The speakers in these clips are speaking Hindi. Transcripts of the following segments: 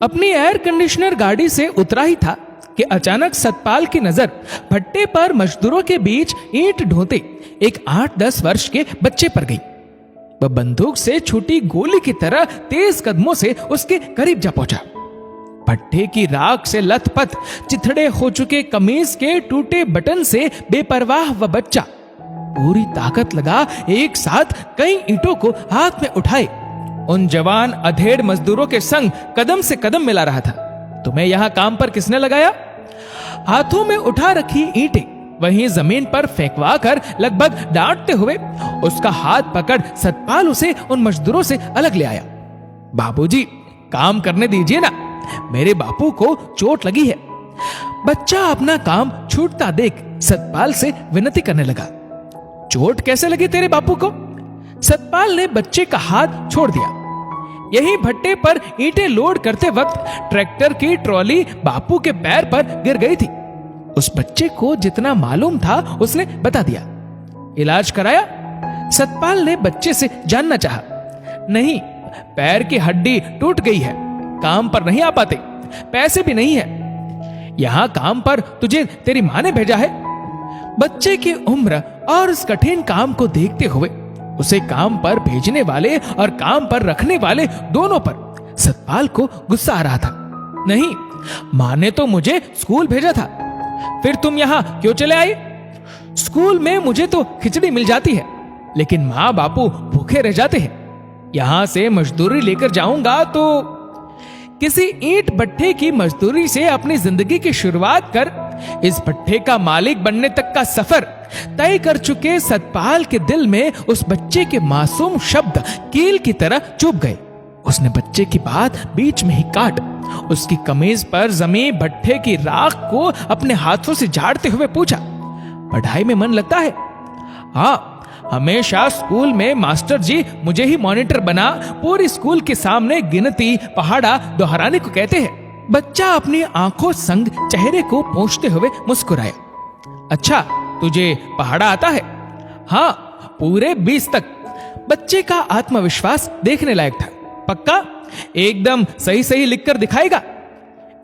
अपनी एयर कंडीशनर गाड़ी से उतरा ही था कि अचानक सतपाल की नजर भट्टे पर मजदूरों के बीच ईंट ढोते एक 8-10 वर्ष के बच्चे पर गई। वह बंदूक से छूटी गोली की तरह तेज कदमों से उसके करीब जा पहुंचा। भट्टे की राख से लथपथ चिथड़े हो चुके कमीज के टूटे बटन से बेपरवाह वह बच्चा पूरी ताकत लगा एक साथ कई ईंटों को हाथ में उठाए उन जवान अधेड़ मजदूरों के संग कदम से कदम मिला रहा था। तुम्हें यहां काम पर किसने लगाया? हाथों में उठा रखी ईंटें वहीं जमीन पर फेंकवा कर लगभग डांटते हुए उसका हाथ पकड़ सतपाल उसे उन मजदूरों से अलग ले आया। बाबूजी, काम करने दीजिए ना, मेरे बापू को चोट लगी है। बच्चा अपना काम छूटता देख सतपाल से विनती करने लगा। चोट कैसे लगी तेरे बापू को? सतपाल ने बच्चे का हाथ छोड़ दिया। यही भट्टे पर ईंटें लोड करते वक्त ट्रैक्टर की ट्रॉली बापू के पैर पर गिर गई थी। उस बच्चे को जितना मालूम था उसने बता दिया। इलाज कराया? सतपाल ने बच्चे से जानना चाहा। नहीं, पैर की हड्डी टूट गई है, काम पर नहीं आ पाते, पैसे भी नहीं है। यहां काम पर तुझे तेरी मां ने भेजा है। बच्चे की उम्र और इस कठिन काम को देखते हुए उसे काम पर भेजने वाले और काम पर रखने वाले दोनों पर सतपाल को गुस्सा आ रहा था। नहीं, मां ने तो मुझे स्कूल भेजा था, फिर तुम यहां क्यों चले आए? स्कूल में मुझे तो खिचड़ी मिल जाती है, लेकिन मां बापू भूखे रह जाते हैं। यहां से मजदूरी लेकर जाऊंगा तो किसी ईंट भट्टे की मजदूरी से अपनी जिंदगी की शुरुआत कर इस भट्टे का मालिक बनने तक का सफर तय कर चुके सतपाल के दिल में उस बच्चे के मासूम शब्द कील की तरह चुभ गए। उसने बच्चे की बात बीच में ही काट उसकी कमीज पर जमी भट्टे की राख को अपने हाथों से झाड़ते हुए पूछा, पढ़ाई में मन लगता है? हाँ, हमेशा स्कूल में मास्टर जी मुझे ही मॉनिटर बना पूरी स्कूल के सामने गिनती पहाड़ा दोहराने को कहते हैं। बच्चा अपनी आंखों संग चेहरे को पोंछते हुए मुस्कुराया। अच्छा, तुझे पहाड़ा आता है? हाँ, पूरे 20 तक। बच्चे का आत्मविश्वास देखने लायक था। पक्का? एकदम सही सही लिखकर दिखाएगा?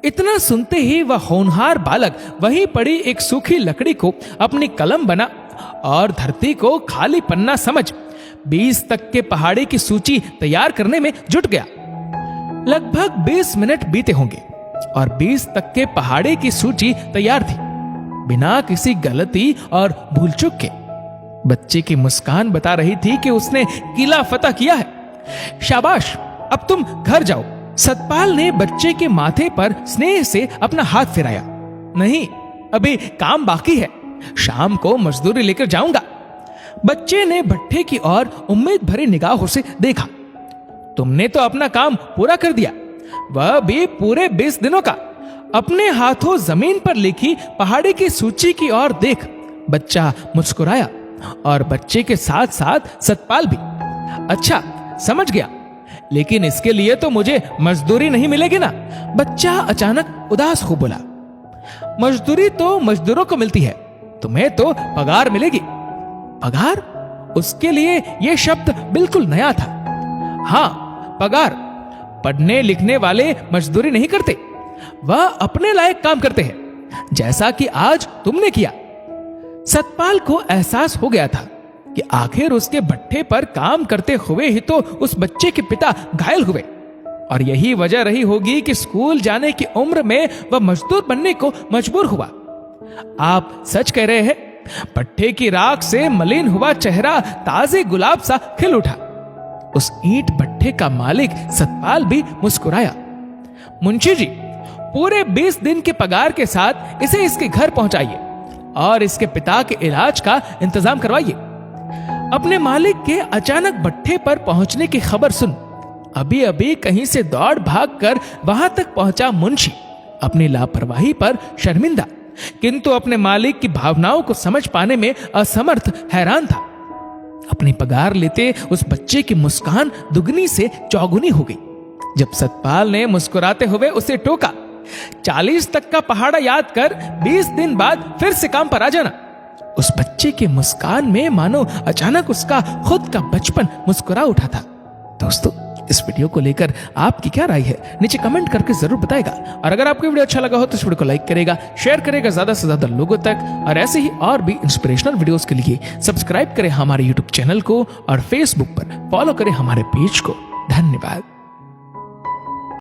इतना सुनते ही वह होनहार बालक वहीं पड़ी एक सूखी लकड़ी को अपनी कलम बना और धरती को खाली पन्ना समझ 20 तक के पहाड़े की सूची तैयार करने में जुट गया। लगभग 20 मिनट बीते होंगे और 20 तक के पहाड़े की सूची तैयार थी, बिना किसी गलती और भूल चूक के। बच्चे की मुस्कान बता रही थी कि उसने किला फतह किया है। शाबाश, अब तुम घर जाओ। सतपाल ने बच्चे के माथे पर स्नेह से अपना हाथ फिराया। नहीं, अभी काम बाकी है, शाम को मजदूरी लेकर जाऊंगा। बच्चे ने भट्टे की ओर उम्मीद भरी निगाहों से देखा। तुमने तो अपना काम पूरा कर दिया, वह भी पूरे 20 दिनों का। अपने हाथों जमीन पर लिखी पहाड़ी की सूची की ओर देख बच्चा मुस्कुराया और बच्चे के साथ साथ सतपाल भी। अच्छा, समझ गया, लेकिन इसके लिए तो मुझे मजदूरी नहीं मिलेगी ना? बच्चा अचानक उदास हो बोला। मजदूरी तो मजदूरों को मिलती है, तुम्हें तो पगार मिलेगी। पगार? उसके लिए यह शब्द बिल्कुल नया था। हाँ, पगार। पढ़ने लिखने वाले मजदूरी नहीं करते, वह अपने लायक काम करते हैं, जैसा कि आज तुमने किया। सतपाल को एहसास हो गया था कि आखिर उसके भट्टे पर काम करते हुए ही तो उस बच्चे के पिता घायल हुए, और यही वजह रही होगी कि स्कूल जाने की उम्र में वह मजदूर बनने को मजबूर हुआ। आप सच कह रहे हैं। भट्टे की राख से मलिन हुआ चेहरा ताजे गुलाब सा खिल उठा। उस ईंट भट्टे का मालिक सतपाल भी मुस्कुराया। मुंशी जी, पूरे 20 दिन के पगार के साथ इसे इसके घर पहुंचाइए और इसके पिता के इलाज का इंतजाम करवाइए। अपने मालिक के अचानक भट्टे पर पहुंचने की खबर सुन अभी अभी कहीं से दौड़ भाग कर वहां तक पहुंचा मुंशी अपनी लापरवाही पर शर्मिंदा, किंतु अपने मालिक की भावनाओं को समझ पाने में असमर्थ हैरान था। अपनी पगार लेते उस बच्चे की मुस्कान दुगनी से चौगुनी हो गई जब सतपाल ने मुस्कुराते हुए उसे टोका, 40 तक का पहाड़ा याद कर 20 दिन बाद फिर से काम पर आ जाना। उस बच्चे की मुस्कान में मानो अचानक उसका खुद का बचपन मुस्कुरा उठा था। दोस्तों, इस वीडियो को लेकर आपकी क्या राय है नीचे कमेंट करके जरूर बताएगा। और अगर आपको वीडियो अच्छा लगा हो तो इस वीडियो को लाइक करेगा, शेयर करेगा ज्यादा से ज्यादा लोगों तक। और ऐसे ही और भी इंस्पिरेशनल वीडियोस के लिए सब्सक्राइब करें हमारे यूट्यूब चैनल को और फेसबुक पर फॉलो करें हमारे पेज को। धन्यवाद।